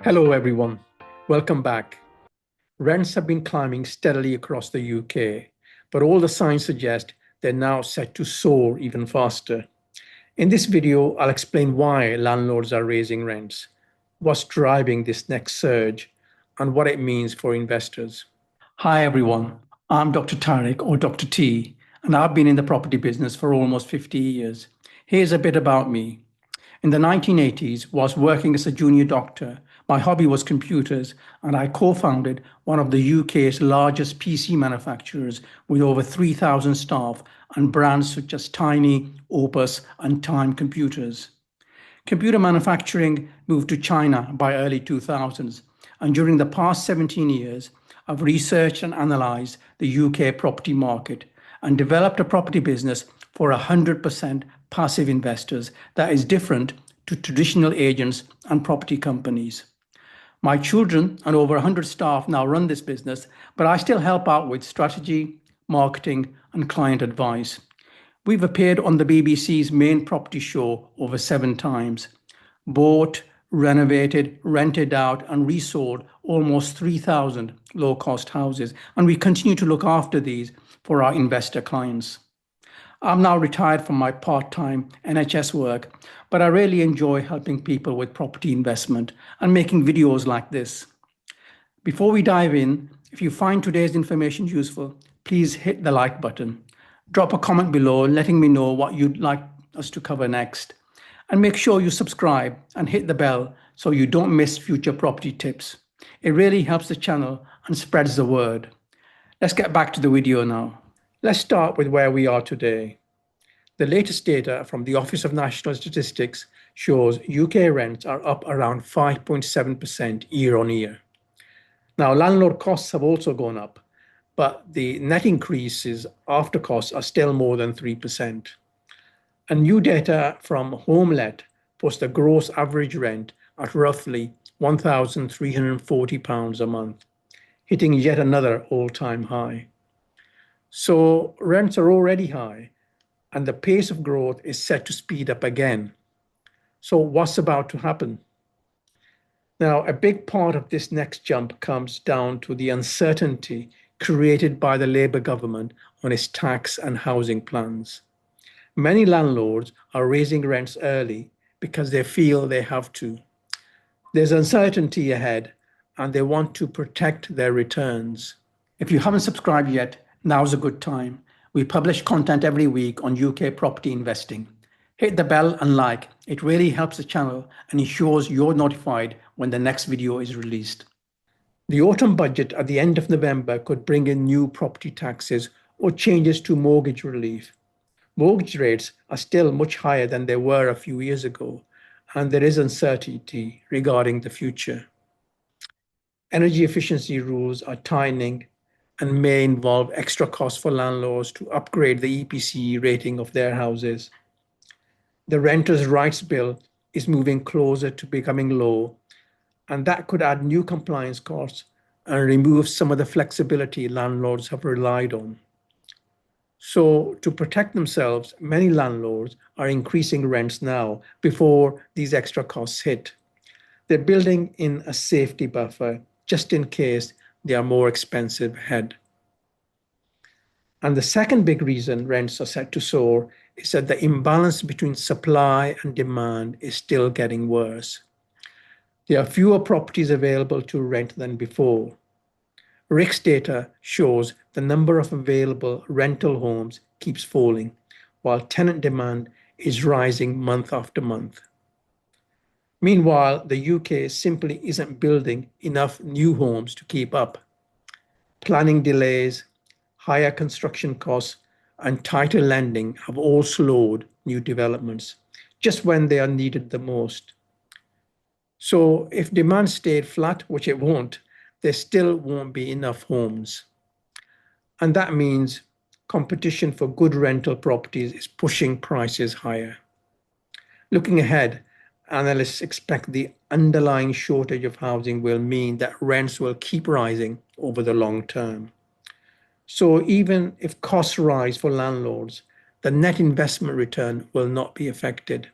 Hello, everyone. Welcome back. Rents have been climbing steadily across the UK, but all the signs suggest they're now set to soar even faster. In this video, I'll explain why landlords are raising rents, what's driving this next surge, and what it means for investors. Hi, everyone. I'm Dr. Tariq, or Dr. T, and I've been in the property business for almost 50 years. Here's a bit about me. In the 1980s, whilst working as a junior doctor, my hobby was computers, and I co-founded one of the UK's largest PC manufacturers with over 3,000 staff and brands such as Tiny, Opus, and Time Computers. Computer manufacturing moved to China by early 2000s, and during the past 17 years, I've researched and analysed the UK property market and developed a property business for 100% passive investors that is different to traditional agents and property companies. My children and over 100 staff now run this business, but I still help out with strategy, marketing, and client advice. We've appeared on the BBC's main property show over 7 times, bought, renovated, rented out, and resold almost 3,000 low-cost houses, and we continue to look after these for our investor clients. I'm now retired from my part-time NHS work, but I really enjoy helping people with property investment and making videos like this. Before we dive in, if you find today's information useful, please hit the like button. Drop a comment below letting me know what you'd like us to cover next. And make sure you subscribe and hit the bell so you don't miss future property tips. It really helps the channel and spreads the word. Let's get back to the video now. Let's start with where we are today. The latest data from the Office of National Statistics shows UK rents are up around 5.7% year on year. Now, landlord costs have also gone up, but the net increases after costs are still more than 3%. And new data from HomeLet puts the gross average rent at roughly £1,340 a month, hitting yet another all-time high. So rents are already high, and the pace of growth is set to speed up again. So what's about to happen? Now, a big part of this next jump comes down to the uncertainty created by the Labour government on its tax and housing plans. Many landlords are raising rents early because they feel they have to. There's uncertainty ahead, and they want to protect their returns. If you haven't subscribed yet, now's a good time. We publish content every week on UK property investing. Hit the bell and like. It really helps the channel and ensures you're notified when the next video is released. The autumn budget at the end of November could bring in new property taxes or changes to mortgage relief. Mortgage rates are still much higher than they were a few years ago, and there is uncertainty regarding the future. Energy efficiency rules are tightening and may involve extra costs for landlords to upgrade the EPC rating of their houses. The Renters' Rights Bill is moving closer to becoming law, and that could add new compliance costs and remove some of the flexibility landlords have relied on. So, to protect themselves, many landlords are increasing rents now before these extra costs hit. They're building in a safety buffer just in case they are more expensive ahead. And the second big reason rents are set to soar is that the imbalance between supply and demand is still getting worse. There are fewer properties available to rent than before. RICS data shows the number of available rental homes keeps falling, while tenant demand is rising month after month. Meanwhile, the UK simply isn't building enough new homes to keep up. Planning delays, higher construction costs, and tighter lending have all slowed new developments, just when they are needed the most. So if demand stayed flat, which it won't, there still won't be enough homes. And that means competition for good rental properties is pushing prices higher. Looking ahead, analysts expect the underlying shortage of housing will mean that rents will keep rising over the long term. So even if costs rise for landlords, the net investment return will not be affected.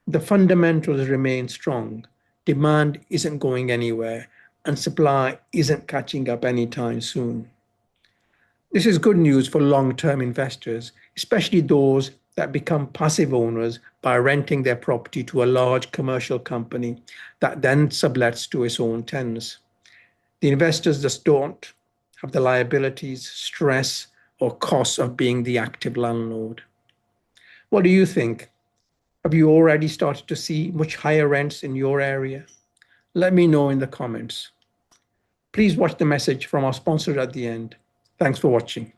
The fundamentals remain strong. demand isn't going anywhere and supply isn't catching up anytime soon. This is good news for long-term investors, especially those that become passive owners by renting their property to a large commercial company that then sublets to its own tenants. The investors just don't have the liabilities, stress, or costs of being the active landlord. What do you think? Have you already started to see much higher rents in your area? Let me know in the comments. Please watch the message from our sponsor at the end. Thanks for watching.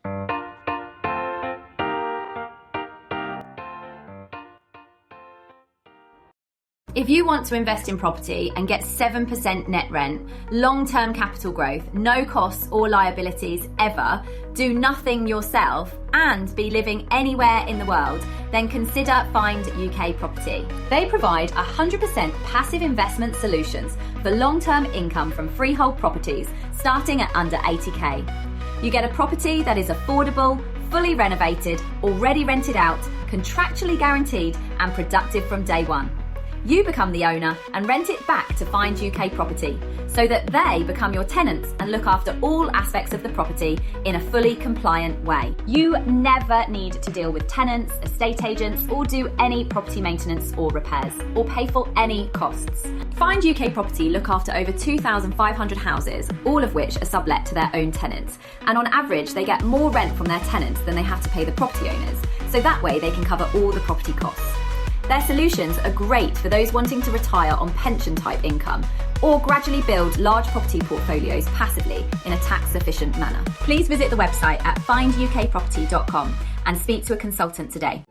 If you want to invest in property and get 7% net rent, long-term capital growth, no costs or liabilities ever, do nothing yourself, and be living anywhere in the world, then consider Find UK Property. They provide 100% passive investment solutions for long-term income from freehold properties starting at under 80k. You get a property that is affordable, fully renovated, already rented out, contractually guaranteed and productive from day one. You become the owner and rent it back to Find UK Property so that they become your tenants and look after all aspects of the property in a fully compliant way. You never need to deal with tenants, estate agents, or do any property maintenance or repairs, or pay for any costs. Find UK Property look after over 2,500 houses, all of which are sublet to their own tenants. And on average, they get more rent from their tenants than they have to pay the property owners. So that way they can cover all the property costs. Their solutions are great for those wanting to retire on pension-type income or gradually build large property portfolios passively in a tax-efficient manner. Please visit the website at findukproperty.com and speak to a consultant today.